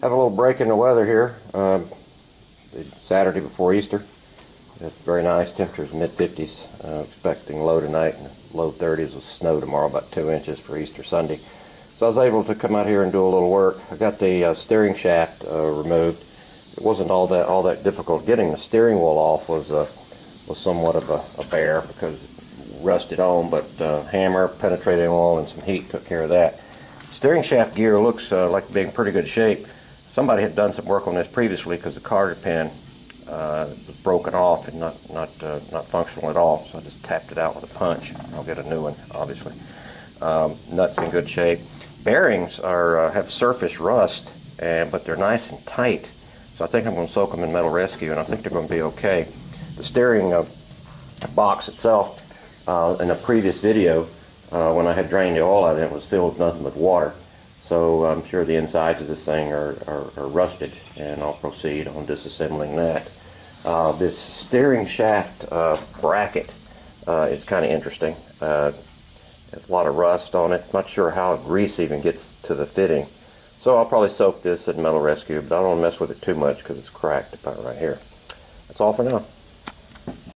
Have a little break in the weather here. Saturday before Easter. It's very nice. Temperatures mid-50s. Expecting low tonight and low 30s with snow tomorrow, about 2 inches for Easter Sunday. So I was able to come out here and do a little work. I got the steering shaft removed. It wasn't all that difficult. Getting the steering wheel off was somewhat of a bear because it rusted on, but hammer, penetrating oil, and some heat took care of that. Steering shaft gear looks like being in pretty good shape. Somebody had done some work on this previously because the carter pin was broken off and not functional at all. So I just tapped it out with a punch. I'll get a new one, obviously. Nuts in good shape. Bearings have surface rust, but they're nice and tight. So I think I'm going to soak them in Metal Rescue, and I think they're going to be okay. The steering box itself, in a previous video, when I had drained the oil out of it, was filled with nothing but water. So I'm sure the insides of this thing are rusted, and I'll proceed on disassembling that. This steering shaft bracket is kind of interesting. There's a lot of rust on it. Not sure how grease even gets to the fitting. So I'll probably soak this in Metal Rescue, but I don't want to mess with it too much because it's cracked about right here. That's all for now.